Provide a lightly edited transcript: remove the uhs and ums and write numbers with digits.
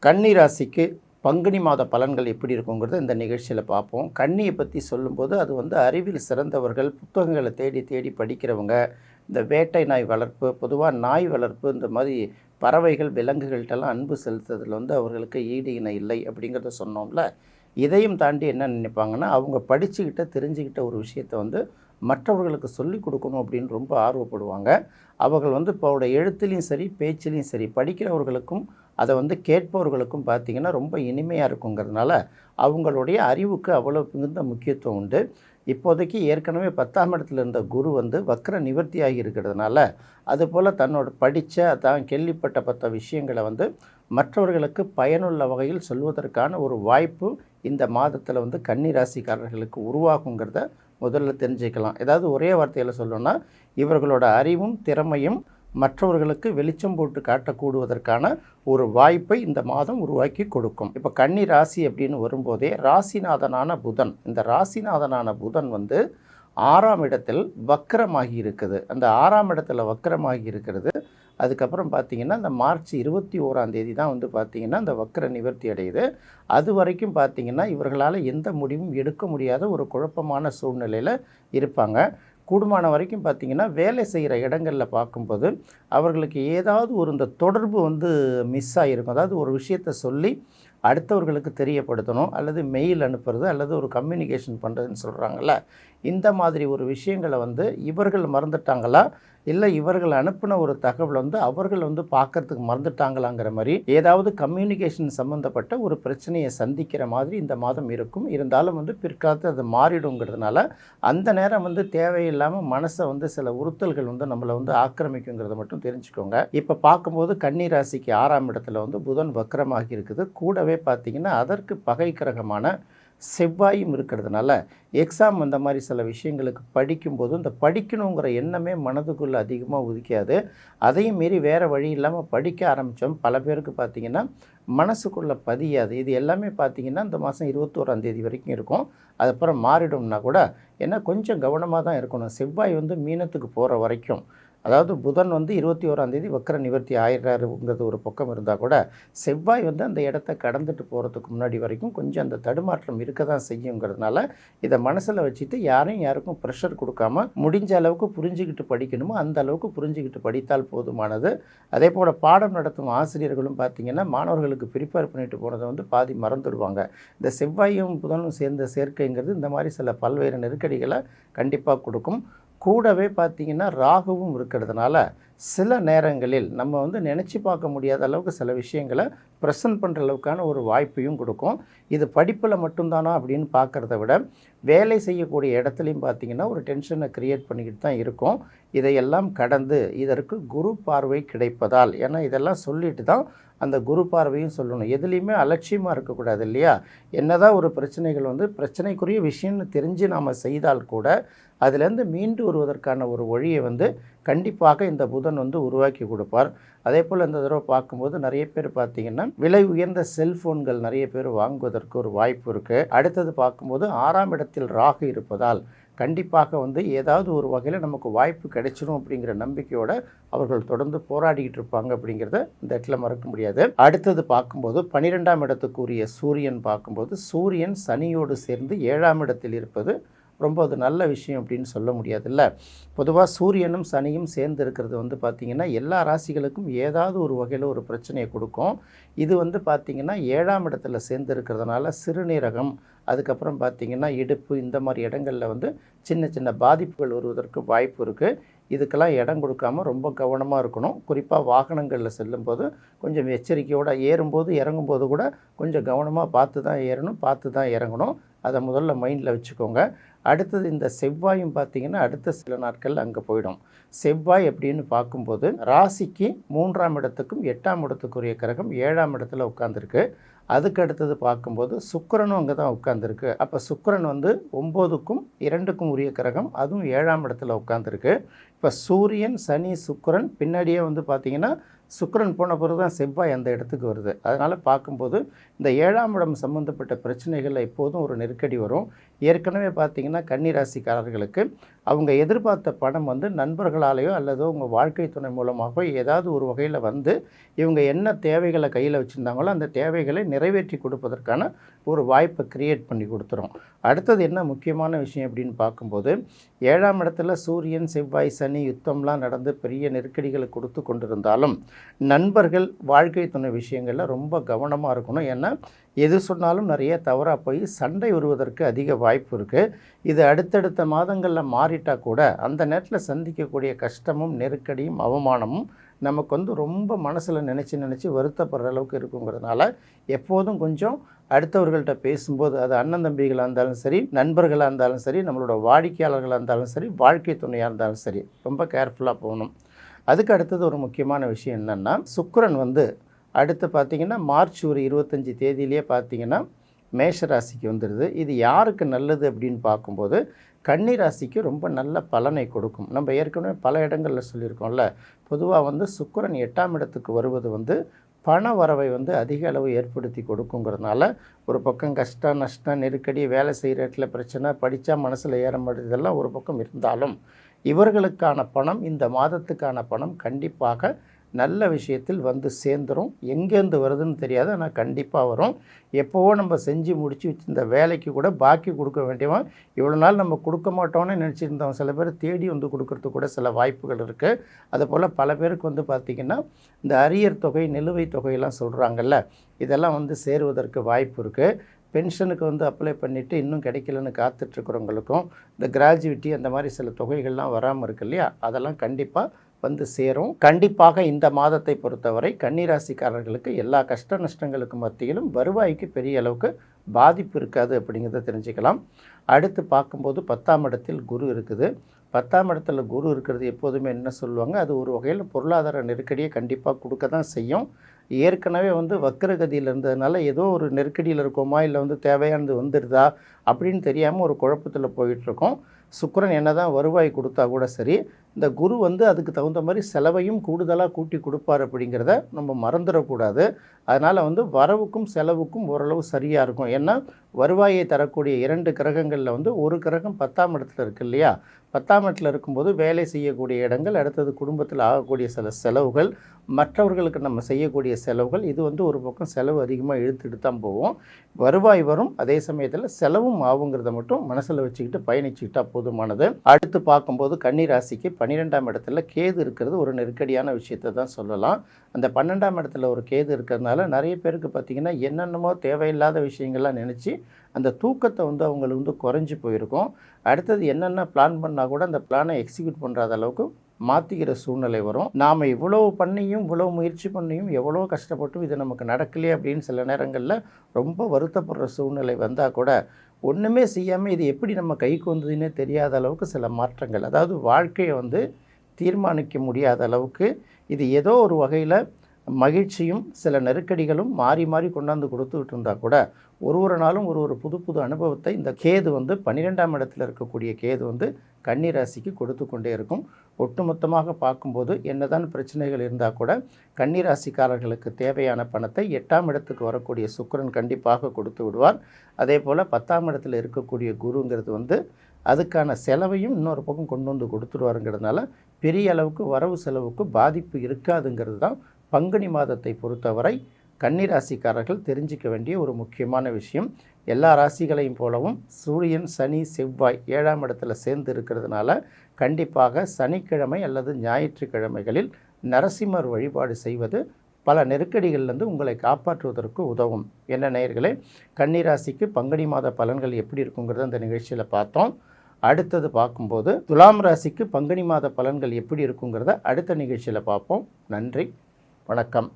கன்னி ராசிக்கு பங்குனி மாத பலன்கள் எப்படி இருக்குங்கிறத இந்த நிகழ்ச்சியில் பார்ப்போம். கன்னியை பற்றி சொல்லும்போது அது வந்து அறிவில் சிறந்தவர்கள், புத்தகங்களை தேடி தேடி படிக்கிறவங்க, இந்த வேட்டை நாய் வளர்ப்பு, பொதுவாக நாய் வளர்ப்பு, இந்த மாதிரி பறவைகள் விலங்குகள்கிட்டலாம் அன்பு செலுத்துறதுல வந்து அவர்களுக்கு ஈடு இணை இல்லை அப்படிங்கிறத சொன்னோம்ல. இதையும் தாண்டி என்ன நினைப்பாங்கன்னா, அவங்க படிச்சுக்கிட்ட தெரிஞ்சுக்கிட்ட ஒரு விஷயத்தை வந்து மற்றவர்களுக்கு சொல்லிக் கொடுக்கணும் அப்படின்னு ரொம்ப ஆர்வப்படுவாங்க. அவர்கள் வந்து இப்போ எழுத்துலேயும் சரி, பேச்சிலையும் சரி, படிக்கிறவர்களுக்கும் அதை வந்து கேட்பவர்களுக்கும் பார்த்திங்கன்னா ரொம்ப இனிமையாக இருக்குங்கிறதுனால அவங்களுடைய அறிவுக்கு அவ்வளோ மிகுந்த முக்கியத்துவம் உண்டு. இப்போதைக்கு ஏற்கனவே 10ஆம் இடத்துல இருந்த குரு வந்து வக்ர நிவர்த்தியாகி இருக்கிறதுனால, அதுபோல் தன்னோட படித்த தான் கேள்விப்பட்ட விஷயங்களை வந்து மற்றவர்களுக்கு பயனுள்ள வகையில் சொல்வதற்கான ஒரு வாய்ப்பு இந்த மாதத்தில் வந்து கன்னி ராசிக்காரர்களுக்கு உருவாகுங்கிறத முதல்ல தெரிஞ்சுக்கலாம். ஏதாவது ஒரே வார்த்தையில் சொல்லணும்னா, இவர்களோட அறிவும் திறமையும் மற்றவர்களுக்கு வெளிச்சம் போட்டு காட்டக்கூடுவதற்கான ஒரு வாய்ப்பை இந்த மாதம் உருவாக்கி கொடுக்கும். இப்போ கன்னி ராசி அப்படின்னு வரும்போதே ராசிநாதனான புதன், இந்த ராசிநாதனான புதன் வந்து 6ஆம் இடத்தில் வக்கரமாகி இருக்குது. அந்த 6ஆம் இடத்துல வக்கரமாகி இருக்கிறது. அதுக்கப்புறம் பார்த்திங்கன்னா இந்த மார்ச் 21ஆம் தேதி தான் வந்து பார்த்திங்கன்னா இந்த வக்கர நிவர்த்தி அடையுது. அது வரைக்கும் பார்த்திங்கன்னா இவர்களால் எந்த முடிவும் எடுக்க முடியாத ஒரு குழப்பமான சூழ்நிலையில் இருப்பாங்க. கூடுமான வரைக்கும் பார்த்திங்கன்னா வேலை செய்கிற இடங்களில் பார்க்கும்போது அவர்களுக்கு ஏதாவது ஒரு இந்த தொடர்பு வந்து மிஸ் ஆகிருக்கும். அதாவது ஒரு விஷயத்தை சொல்லி அடுத்தவர்களுக்கு தெரியப்படுத்தணும், அல்லது மெயில் அனுப்புறது, அல்லது ஒரு கம்யூனிகேஷன் பண்ணுறதுன்னு சொல்கிறாங்கல்ல. இந்த மாதிரி ஒரு விஷயங்களை வந்து இவர்கள் மறந்துட்டாங்களா, இல்லை இவர்கள் அனுப்பின ஒரு தகவல் வந்து அவர்கள் வந்து பார்க்கறதுக்கு மறந்துட்டாங்களாங்கிற மாதிரி ஏதாவது கம்யூனிகேஷன் சம்மந்தப்பட்ட ஒரு பிரச்சனையை சந்திக்கிற மாதிரி இந்த மாதம் இருக்கும். இருந்தாலும் வந்து பிற்காலத்தில் அது மாறிடுங்கிறதுனால அந்த நேரம் வந்து தேவையில்லாமல் மனசை வந்து சில உறுத்தல்கள் வந்து நம்மளை வந்து ஆக்கிரமிக்குங்கிறத மட்டும் தெரிஞ்சுக்கோங்க. இப்போ பார்க்கும்போது கன்னி ராசிக்கு 6ஆம் இடத்துல வந்து புதன் வக்கரமாகி இருக்குது. கூடவே பார்த்திங்கன்னா அதற்கு பகை கிரகமான செவ்வாயும் இருக்கிறதுனால எக்ஸாம் அந்த மாதிரி சில விஷயங்களுக்கு படிக்கும்போது இந்த படிக்கணுங்கிற எண்ணமே மனதுக்குள்ளே அதிகமாக உதிக்காது. அதையும் மீறி வேறு வழி இல்லாமல் படிக்க ஆரம்பித்தோம் பல பேருக்கு பார்த்திங்கன்னா மனசுக்குள்ளே பதியாது. இது எல்லாமே பார்த்திங்கன்னா இந்த மாதம் 21ஆம் தேதி வரைக்கும் இருக்கும். அதுக்கப்புறம் மாறிடும்னா கூட ஏன்னா கொஞ்சம் கவனமாக தான் இருக்கணும். செவ்வாய் வந்து மீனத்துக்கு போகிற வரைக்கும், அதாவது புதன் வந்து 21ஆம் தேதி வக்கர நிவர்த்தி ஆயிடுறாருங்கிறது ஒரு பக்கம் இருந்தால் கூட செவ்வாய் வந்து அந்த இடத்த கடந்துட்டு போகிறதுக்கு முன்னாடி வரைக்கும் கொஞ்சம் அந்த தடுமாற்றம் இருக்க தான் செய்யுங்கிறதுனால இதை மனசில் வச்சுட்டு யாருக்கும் ப்ரெஷர் கொடுக்காம முடிஞ்ச அளவுக்கு புரிஞ்சுக்கிட்டு படிக்கணுமோ அந்த அளவுக்கு புரிஞ்சுக்கிட்டு படித்தால் போதுமானது. அதே போல் பாடம் நடத்தும் ஆசிரியர்களும் பார்த்திங்கன்னா மாணவர்களுக்கு ப்ரிப்பேர் பண்ணிட்டு போனதை வந்து பாதி மறந்துடுவாங்க. இந்த செவ்வாயும் புதனும் சேர்ந்த சேர்க்கைங்கிறது இந்த மாதிரி சில பல்வேறு நெருக்கடிகளை கண்டிப்பாக கொடுக்கும். கூடவே பார்த்திங்கன்னா ராகுவும் இருக்கிறதுனால சில நேரங்களில் நம்ம வந்து நினச்சி பார்க்க முடியாத அளவுக்கு சில விஷயங்களை ப்ரெசன்ட் பண்ணுற அளவுக்கான ஒரு வாய்ப்பையும் கொடுக்கும். இது படிப்பில் மட்டும்தானா அப்படின்னு பார்க்குறத விட வேலை செய்யக்கூடிய இடத்துலையும் பார்த்திங்கன்னா ஒரு டென்ஷனை க்ரியேட் பண்ணிக்கிட்டு தான் இருக்கும். இதையெல்லாம் கடந்து இதற்கு குரு பார்வை கிடைப்பதால், ஏன்னா இதெல்லாம் சொல்லிட்டு தான் அந்த குரு பார்வையும் சொல்லணும். எதுலேயுமே அலட்சியமாக இருக்கக்கூடாது இல்லையா? என்னதான் ஒரு பிரச்சனைகள் வந்து பிரச்சனைக்குரிய விஷயம்னு தெரிஞ்சு நாம் செய்தால் கூட அதிலேருந்து மீண்டு வருவதற்கான ஒரு வழியை வந்து கண்டிப்பாக இந்த புதன் வந்து உருவாக்கி கொடுப்பார். அதே போல் இந்த தடவை பார்க்கும்போது நிறைய பேர் பார்த்திங்கன்னா விலை உயர்ந்த செல்ஃபோன்கள் நிறைய பேர் வாங்குவதற்கு ஒரு வாய்ப்பு இருக்குது. அடுத்தது பார்க்கும்போது 6ஆம் இடத்தில் ராகு இருப்பதால் கண்டிப்பாக வந்து ஏதாவது ஒரு வகையில் நமக்கு வாய்ப்பு கிடைச்சிடும் அப்படிங்கிற நம்பிக்கையோடு அவர்கள் தொடர்ந்து போராடிக்கிட்டு இருப்பாங்க அப்படிங்கிறத இந்த இடத்துல மறக்க முடியாது. அடுத்தது பார்க்கும்போது 12ஆம் இடத்துக்குரிய சூரியன் பார்க்கும்போது சூரியன் சனியோடு சேர்ந்து 7ஆம் இடத்தில் இருப்பது ரொம்ப அது நல்ல விஷயம் அப்படின்னு சொல்ல முடியாதுல்ல. பொதுவாக சூரியனும் சனியும் சேர்ந்து இருக்கிறது வந்து பார்த்திங்கன்னா எல்லா ராசிகளுக்கும் ஏதாவது ஒரு வகையில் ஒரு பிரச்சனையை கொடுக்கும். இது வந்து பார்த்திங்கன்னா 7ஆம் இடத்துல சேர்ந்து இருக்கிறதுனால சிறுநீரகம், அதுக்கப்புறம் பார்த்திங்கன்னா இடுப்பு, இந்த மாதிரி இடங்களில் வந்து சின்ன சின்ன பாதிப்புகள் வருவதற்கு வாய்ப்பு இருக்குது. இதுக்கெல்லாம் இடம் கொடுக்காமல் ரொம்ப கவனமாக இருக்கணும். குறிப்பாக வாகனங்களில் செல்லும்போது கொஞ்சம் எச்சரிக்கையோடு, ஏறும்போது இறங்கும்போது கூட கொஞ்சம் கவனமாக பார்த்து தான் ஏறணும், பார்த்து தான் இறங்கணும். அதை முதல்ல மைண்டில் வச்சுக்கோங்க. அடுத்தது இந்த செவ்வாயும் பார்த்திங்கன்னா அடுத்த சில நாட்கள் அங்கே போயிடும். செவ்வாய் அப்படின்னு பார்க்கும்போது ராசிக்கு 3ஆம் இடத்துக்கும் 8ஆம் இடத்துக்குரிய கிரகம் 7ஆம் இடத்துல உட்காந்துருக்கு. அதுக்கு அடுத்தது பார்க்கும்போது சுக்கிரனும் அங்கே தான் உட்காந்துருக்கு. அப்போ சுக்கிரன் வந்து 9க்கும் 2க்கும் உரிய கிரகம், அதுவும் 7ஆம் இடத்துல உட்காந்துருக்கு. இப்போ சூரியன் சனி சுக்கிரன் பின்னாடியே வந்து பார்த்திங்கன்னா சுக்கிரன் போன பிறகு தான் செவ்வாய் அந்த இடத்துக்கு வருது. அதனால் பார்க்கும்போது இந்த 7ஆம் இடம் சம்மந்தப்பட்ட பிரச்சனைகளில் எப்போதும் ஒரு நெருக்கடி வரும். ஏற்கனவே பார்த்திங்கன்னா கன்னி ராசிக்காரர்களுக்கு அவங்க எதிர்பார்த்த பணம் வந்து நண்பர்களாலேயோ அல்லது உங்கள் வாழ்க்கை துணை மூலமாகவோ ஏதாவது ஒரு வகையில் வந்து இவங்க என்ன தேவைகளை கையில் வச்சுருந்தாங்களோ அந்த தேவைகளை நிறைவேற்றி கொடுப்பதற்கான ஒரு வாய்ப்பை கிரியேட் பண்ணி கொடுத்துரும். அடுத்தது என்ன முக்கியமான விஷயம் அப்படின்னு பார்க்கும்போது 7ஆம் இடத்துல சூரியன் செவ்வாய் சனி யுத்தம்லாம் நடந்து பெரிய நெருக்கடிகளை கொடுத்து கொண்டிருந்தாலும் நண்பர்கள் வாழ்க்கை துணை விஷயங்களில் ரொம்ப கவனமாக இருக்கணும். ஏன்னா எது சொன்னாலும் நிறைய தவறாக போய் சண்டை வருவதற்கு அதிக வாய்ப்பு இருக்குது. இது அடுத்தடுத்த மாதங்களில் மாறிட்டால் கூட அந்த நேரத்தில் சந்திக்கக்கூடிய கஷ்டமும் நெருக்கடியும் அவமானமும் நமக்கு வந்து ரொம்ப மனசில் நினச்சி வருத்தப்படுற அளவுக்கு இருக்குங்கிறதுனால எப்போதும் கொஞ்சம் அடுத்தவர்கள்ட்ட பேசும்போது அது அண்ணன் தம்பிகளாக இருந்தாலும் சரி, நண்பர்களாக இருந்தாலும் சரி, நம்மளோட வாடிக்கையாளர்களாக இருந்தாலும் சரி, வாழ்க்கை துணையாக இருந்தாலும் சரி, ரொம்ப கேர்ஃபுல்லாக போகணும். அதுக்கு அடுத்தது ஒரு முக்கியமான விஷயம் என்னென்னா, சுக்கிரன் வந்து அடுத்து பார்த்திங்கன்னா மார்ச் ஒரு 25 தேதியிலேயே பார்த்திங்கன்னா மேஷ ராசிக்கு வந்துடுது. இது யாருக்கு நல்லது அப்படின்னு பார்க்கும்போது கன்னி ராசிக்கு ரொம்ப நல்ல பலனை கொடுக்கும். நம்ம ஏற்கனவே பல இடங்களில் சொல்லியிருக்கோம்ல, பொதுவாக வந்து சுக்கிரன் 8ஆம் இடத்துக்கு வருவது வந்து பண வரவை வந்து அதிக அளவு ஏற்படுத்தி கொடுக்குங்கிறதுனால ஒரு பக்கம் கஷ்டம் நஷ்டம் நெருக்கடி வேலை செய்கிற இடத்துல பிரச்சனை படித்தா மனசில் ஏற மாட்டேதெல்லாம் ஒரு பக்கம் இருந்தாலும் இவர்களுக்கான பணம் இந்த மாதத்துக்கான பணம் கண்டிப்பாக நல்ல விஷயத்தில் வந்து சேர்ந்துடும். எங்கேருந்து வருதுன்னு தெரியாது, ஆனால் கண்டிப்பாக வரும். எப்போவோ நம்ம செஞ்சு முடிச்சு வச்சுருந்த வேலைக்கு கூட பாக்கி கொடுக்க வேண்டியவன் இவ்வளோ நாள் நம்ம கொடுக்க மாட்டோன்னு நினச்சிருந்தவன் சில பேர் தேடி வந்து கொடுக்கறதுக்கு கூட சில வாய்ப்புகள் இருக்குது. அதுபோல் பல பேருக்கு வந்து பார்த்திங்கன்னா இந்த அரியர் தொகை நிலுவைத் தொகையெல்லாம் சொல்கிறாங்கல்ல, இதெல்லாம் வந்து சேருவதற்கு வாய்ப்பு இருக்குது. பென்ஷனுக்கு வந்து அப்ளை பண்ணிவிட்டு இன்னும் கிடைக்கலன்னு காத்துட்ருக்கிறவங்களுக்கும் இந்த கிராஜுவிட்டி அந்த மாதிரி சில தொகைகள்லாம் வராமல் இருக்கு இல்லையா, அதெல்லாம் கண்டிப்பாக வந்து சேரும். கண்டிப்பாக இந்த மாதத்தை பொறுத்தவரை கன்னிராசிக்காரர்களுக்கு எல்லா கஷ்ட நஷ்டங்களுக்கு மத்தியிலும் வருவாய்க்கு பெரிய அளவுக்கு பாதிப்பு இருக்காது அப்படிங்கிறத தெரிஞ்சுக்கலாம். அடுத்து பார்க்கும்போது 10ஆம் இடத்தில் குரு இருக்குது. 10ஆம் இடத்துல குரு இருக்கிறது எப்போதுமே என்ன சொல்லுவாங்க, அது ஒரு வகையில் பொருளாதார நெருக்கடியை கண்டிப்பாக கொடுக்க தான் செய்யும். ஏற்கனவே வந்து வக்கரகதியில் இருந்ததுனால ஏதோ ஒரு நெருக்கடியில் இருக்கோமா இல்லை வந்து தேவையானது வந்துடுதா அப்படின்னு தெரியாமல் ஒரு குழப்பத்தில் போயிட்டுருக்கோம். சுக்கிரன் என்ன தான் வருவாய் கொடுத்தா கூட சரி, இந்த குரு வந்து அதுக்கு தகுந்த மாதிரி செலவையும் கூடுதலாக கூட்டி கொடுப்பார் அப்படிங்கிறத நம்ம மறந்துடக்கூடாது. அதனால் வந்து வரவுக்கும் செலவுக்கும் ஓரளவு சரியாக இருக்கும். ஏன்னா வருவாயை தரக்கூடிய 2 கிரகங்களில் வந்து ஒரு கிரகம் 10ஆம் இடத்துல இருக்குது இல்லையா, 10ஆம் இடத்துல இருக்கும்போது வேலை செய்யக்கூடிய இடங்கள், அடுத்தது குடும்பத்தில் ஆகக்கூடிய சில செலவுகள், மற்றவர்களுக்கு நம்ம செய்யக்கூடிய செலவுகள், இது வந்து ஒரு பக்கம் செலவு அதிகமாக இழுத்துட்டு தான் போவோம். வருவாய் வரும், அதே சமயத்தில் செலவும் ஆகுங்கிறத மட்டும் மனசில் வச்சுக்கிட்டு பயணிச்சுக்கிட்டால் போதுமானது. அடுத்து பார்க்கும்போது கன்னி ராசிக்கு 12ஆம் இடத்துல கேது இருக்கிறது ஒரு நெருக்கடியான விஷயத்தை தான் சொல்லலாம். அந்த 12ஆம் இடத்துல ஒரு கேது இருக்கிறதுனால நிறைய பேருக்கு பார்த்திங்கன்னா என்னென்னமோ தேவையில்லாத விஷயங்கள்லாம் நினச்சி அந்த தூக்கத்தை வந்து அவங்களுக்கு வந்து குறைஞ்சி போயிருக்கும். அடுத்தது என்னென்ன பிளான் பண்ணால் கூட அந்த பிளானை எக்ஸிக்யூட் பண்ணுறாத அளவுக்கு மாற்றிக்கிற சூழ்நிலை வரும். நாம் இவ்வளோ பண்ணியும் இவ்வளோ முயற்சி பண்ணியும் எவ்வளோ கஷ்டப்பட்டும் இது நமக்கு நடக்கலையே அப்படின்னு சில நேரங்களில் ரொம்ப வருத்தப்படுற சூழ்நிலை வந்தால் கூட ஒன்றுமே செய்யாமல் இது எப்படி நம்ம கைக்கு வந்ததுன்னே தெரியாத அளவுக்கு சில மாற்றங்கள், அதாவது வாழ்க்கையை வந்து தீர்மானிக்க முடியாத அளவுக்கு இது ஏதோ ஒரு வகையில் மகிழ்ச்சியும் சில நெருக்கடிகளும் மாறி மாறி கொண்டாந்து கொடுத்துக்கிட்டு இருந்தால் கூட ஒரு நாளும் ஒரு புது புது அனுபவத்தை இந்த கேது வந்து 12ஆம் இடத்துல இருக்கக்கூடிய கேது வந்து கன்னி ராசிக்கு கொடுத்து கொண்டே இருக்கும். ஒட்டுமொத்தமாக பார்க்கும்போது என்னதான் பிரச்சனைகள் இருந்தால் கூட கன்னி ராசிக்காரர்களுக்கு தேவையான பணத்தை 8ஆம் இடத்துக்கு வரக்கூடிய சுக்கிரன் கண்டிப்பாக கொடுத்து விடுவார். அதே போல் 10ஆம் இடத்துல இருக்கக்கூடிய குருங்கிறது வந்து அதுக்கான செலவையும் இன்னொரு பக்கம் கொண்டு வந்து கொடுத்துருவாருங்கிறதுனால பெரிய அளவுக்கு வரவு செலவுக்கு பாதிப்பு இருக்காதுங்கிறது தான் பங்குனி மாதத்தை பொறுத்தவரை கன்னி ராசிக்காரர்கள் தெரிஞ்சிக்க வேண்டிய ஒரு முக்கியமான விஷயம். எல்லா ராசிகளையும் போலவும் சூரியன் சனி செவ்வாய் 7ஆம் இடத்துல சேர்ந்து இருக்கிறதுனால கண்டிப்பாக சனிக்கிழமை அல்லது ஞாயிற்றுக்கிழமைகளில் நரசிம்மர் வழிபாடு செய்வது பல நெருக்கடிகளிலிருந்து உங்களை காப்பாற்றுவதற்கு உதவும். என்ன நேயர்களே, கன்னி ராசிக்கு பங்குனி மாத பலன்கள் எப்படி இருக்குங்கிறத அந்த நிகழ்ச்சியில் பார்த்தோம். அடுத்தது பார்க்கும்போது துலாம் ராசிக்கு பங்குனி மாத பலன்கள் எப்படி இருக்குங்கிறத அடுத்த நிகழ்ச்சியில் பார்ப்போம். நன்றி, வணக்கம்.